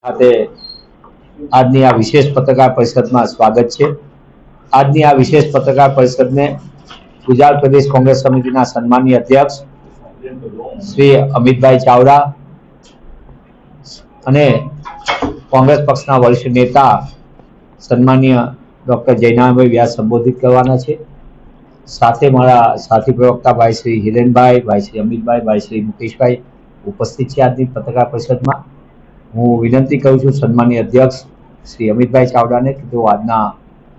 ખાતે આજની આ વિશેષ પત્રકાર પરિષદમાં સ્વાગત છે। આજની આ વિશેષ પત્રકાર પરિષદને ગુજરાત પ્રદેશ કોંગ્રેસ સમિતિના સન્માનીય અધ્યક્ષ શ્રી અમિતભાઈ ચાવડા અને કોંગ્રેસ પક્ષના વરિષ્ઠ નેતા સન્માનીય ડોક્ટર જયનાભાઈ વ્યાસ સંબોધિત કરવાના છે। સાથે મારા સાથી પ્રવક્તા ભાઈ શ્રી હિરેનભાઈ, ભાઈ શ્રી અમિતભાઈ, ભાઈ શ્રી મુકેશભાઈ ઉપસ્થિત છે। આજની પત્રકાર પરિષદમાં હું વિનંતી કરું છું સન્માનીય અધ્યક્ષ શ્રી અમિતભાઈ ચાવડાને કે તેઓ આજના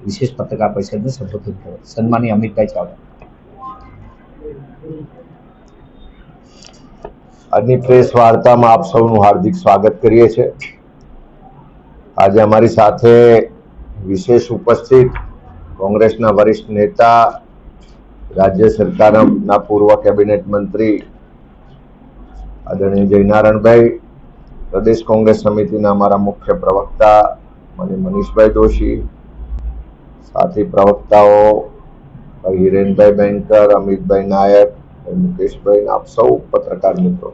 વિશેષ પત્રકાર પરિષદને સંબોધિત કરે। સન્માનીય અમિતભાઈ ચાવડા। આજની પ્રેસ વાર્તામાં આપ સૌનું હાર્દિક સ્વાગત કરીએ છીએ। આજે અમારી સાથે વિશેષ ઉપસ્થિત કોંગ્રેસના વરિષ્ઠ નેતા, રાજ્ય સરકારના પૂર્વ કેબિનેટ મંત્રી આદરણીય જયનારાયણભાઈ, પ્રદેશ કોંગ્રેસ સમિતિના અમારા મુખ્ય પ્રવક્તા મનીષભાઈ જોશી, સાથી પ્રવક્તાઓ ભાઈ હિરેનભાઈ બેંકર, અમિતભાઈ નાયક, મુકેશભાઈ, આપ સૌ પત્રકાર મિત્રો।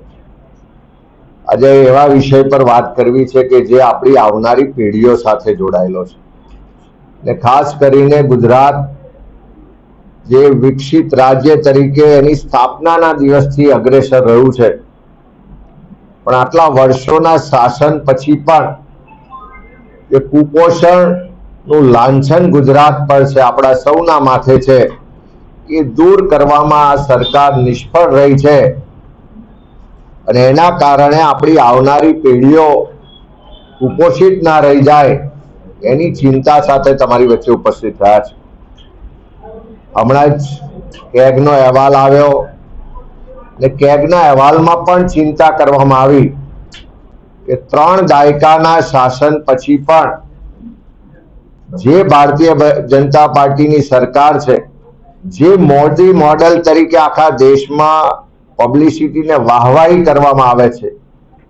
આજે એવા વિષય પર વાત કરવી છે કે જે આપણી આવનારી પેઢીઓ સાથે જોડાયેલો છે ને ખાસ કરીને ગુજરાત જે વિકસિત રાજ્ય તરીકે એની સ્થાપનાના દિવસથી અગ્રેસર રહ્યું છે, પણ આટલા વર્ષોના શાસન પછી પણ જે કુપોષણનું લાંછન ગુજરાત પર છે, આપણા સૌના માથે છે, એ દૂર કરવામાં આ સરકાર નિષ્ફળ રહી છે અને એના કારણે આપણી આવનારી પેઢીઓ કુપોષિત ના રહી જાય એની ચિંતા સાથે તમારી વચ્ચે ઉપસ્થિત રહ્યા છે। હમણાં જ કેગનો અહેવાલ આવ્યો અને કેગના અહેવાલમાં પણ ચિંતા કરવામાં આવી કે 3 દાયકાના શાસન પછી પણ જે ભારતીય જનતા પાર્ટીની સરકાર છે, જે મોદી મોડેલ તરીકે આખા દેશમાં પબ્લિસિટીને વાહવાહી કરવામાં આવે છે,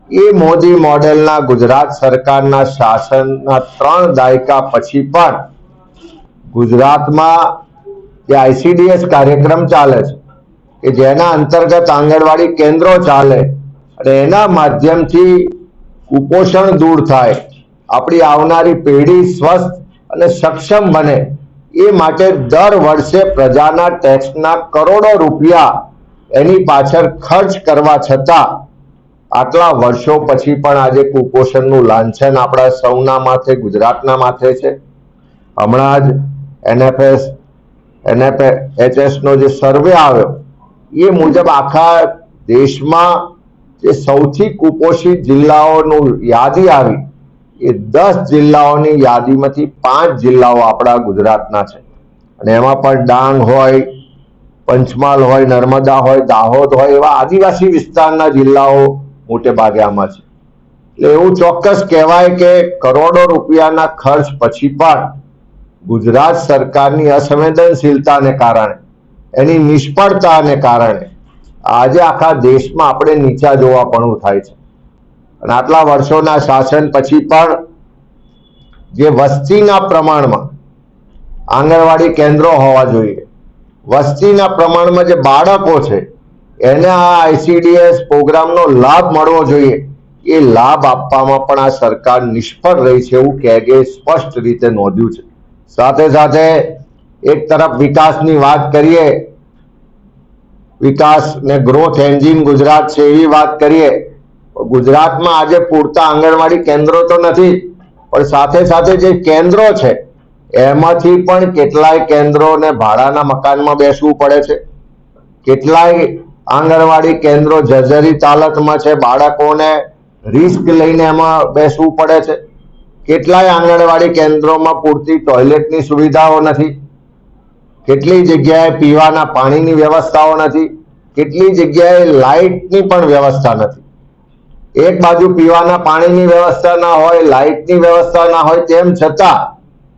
એ મોદી મોડેલના ગુજરાત સરકારના શાસનના 3 દાયકા પછી પણ ગુજરાતમાં જે ICDS કાર્યક્રમ ચાલે છે કે જેના અંતર્ગત આંગણવાડી કેન્દ્રો ચાલે અને એના માધ્યમથી કુપોષણ દૂર થાય, આપણી આવનારી પેઢી સ્વસ્થ અને સક્ષમ બને, એ માટે દર વર્ષે પ્રજાના ટેક્સના કરોડો રૂપિયા એની પાછળ ખર્ચ કરવા છતાં આટલા વર્ષો પછી પણ આજે કુપોષણનું લાંછન આપણા સૌના માથે, ગુજરાતના માથે છે। હમણાં જ NFHS નો જે સર્વે આવ્યો એ મુજબ આખા દેશમાં જે સૌથી કુપોષિત જિલ્લાઓનું યાદી આવી, એ 10 જિલ્લાઓની યાદીમાંથી 5 જિલ્લાઓ આપણા ગુજરાતના છે અને એમાં પણ ડાંગ હોય, પંચમહાલ હોય, નર્મદા હોય, દાહોદ હોય, એવા આદિવાસી વિસ્તારના જિલ્લાઓ મોટે ભાગે આમાં છે। એટલે એવું ચોક્કસ કહેવાય કે કરોડો રૂપિયાના ખર્ચ પછી પણ ગુજરાત સરકારની અસંવેદનશીલતાને કારણે, એની નિષ્ફળતાને કારણે આજે આખા દેશમાં આપણે નીચા જોવાપણું થાય છે અને આટલા વર્ષોના શાસન પછી પણ જે વસ્તીના પ્રમાણમાં આંગણવાડી કેન્દ્રો હોવા જોઈએ, વસ્તીના પ્રમાણમાં જે બાળકો છે એને આ ICDS પ્રોગ્રામનો લાભ મળવો જોઈએ, એ લાભ આપવામાં પણ આ સરકાર નિષ્ફળ રહી છે એવું કેગે સ્પષ્ટ રીતે નોંધ્યું છે। સાથે સાથે એક તરફ વિકાસની વાત કરીએ, વિકાસ ને ગ્રોથ એન્જિન ગુજરાત છે એવી વાત કરીએ, ગુજરાતમાં આજે પૂરતા આંગણવાડી કેન્દ્રો તો નથી, પણ સાથે સાથે જે કેન્દ્રો છે એમાંથી પણ કેટલાય કેન્દ્રોને ભાડાના મકાનમાં બેસવું પડે છે, કેટલાય આંગણવાડી કેન્દ્રો જર્જરિત હાલતમાં છે, બાળકોને રિસ્ક લઈને એમાં બેસવું પડે છે, કેટલાય આંગણવાડી કેન્દ્રોમાં પૂરતી ટોયલેટની સુવિધાઓ નથી, કેટલી જગ્યાએ પીવાના પાણીની વ્યવસ્થાઓ નથી, કેટલી જગ્યાએ લાઇટની પણ વ્યવસ્થા નથી। એક બાજુ પીવાના પાણીની વ્યવસ્થા ના હોય, લાઇટની વ્યવસ્થા ના હોય, તેમ છતાં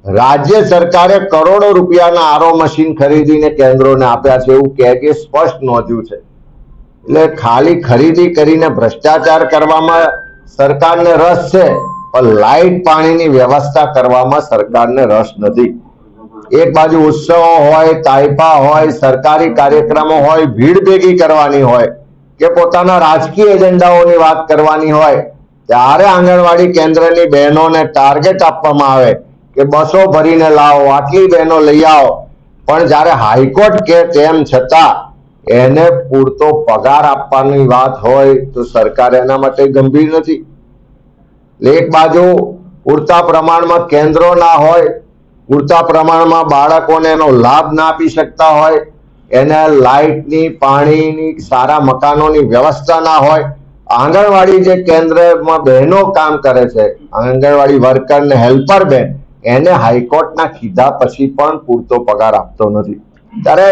રાજ્ય સરકારે કરોડો રૂપિયાના RO મશીન ખરીદીને કેન્દ્રોને આપ્યા છે એવું કેગે સ્પષ્ટ નોંધ્યું છે। એટલે ખાલી ખરીદી કરીને ભ્રષ્ટાચાર કરવામાં સરકારને રસ છે, પણ લાઇટ પાણીની વ્યવસ્થા કરવામાં સરકારને રસ નથી। એક બાજુ ઉત્સવો હોય, તાઇફા હોય, સરકારી કાર્યક્રમો હોય, ભીડ ભેગી કરવાની હોય કે પોતાના રાજકીય એજન્ડાઓની વાત કરવાની હોય, ત્યારે આંગણવાડી કેન્દ્રની બહેનોને ટાર્ગેટ આપવામાં આવે કે બસો ભરીને લાવો, આટલી બહેનો લઈ આવો, પણ જ્યારે હાઈકોર્ટ કે તેમ છતાં એને પૂરતો પગાર આપવાની વાત હોય તો સરકાર એના માટે ગંભીર નથી. એક બાજુ પૂરતા પ્રમાણમાં કેન્દ્રો ના હોય, પૂરતા પ્રમાણમાં બાળકોને એનો લાભ ના આપી શકતા હોય, એને લાઇટની, પાણીની, સારા મકાનોની વ્યવસ્થા ના હોય, આંગણવાડી જે કેન્દ્રમાં બહેનો કામ કરે છે, આંગણવાડી વર્કર ને હેલ્પર બેન, એને હાઈકોર્ટના કીધા પછી પણ પૂરતો પગાર આપતો નથી. ત્યારે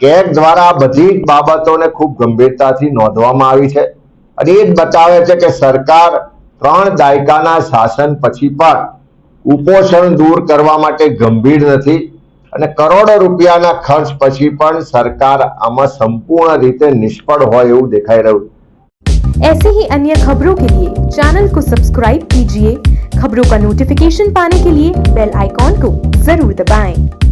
કેગ દ્વારા બધી જ બાબતોને ખૂબ ગંભીરતાથી નોંધવામાં આવી છે અને એ જ બતાવે છે કે સરકાર 3 દાયકાના શાસન પછી પણ કુપોષણ દૂર કરવા માટે ગંભીર નથી અને કરોડો રૂપિયાના ખર્ચ પછી પણ સરકાર આમાં સંપૂર્ણ રીતે નિષ્ફળ હોય એવું દેખાઈ રહ્યું છે. ऐसे ही अन्य खबरों के लिए चैनल को सब्सक्राइब कीजिए। खबरों का नोटिफिकेशन पाने के लिए बेल आइकॉन को जरूर दबाएं।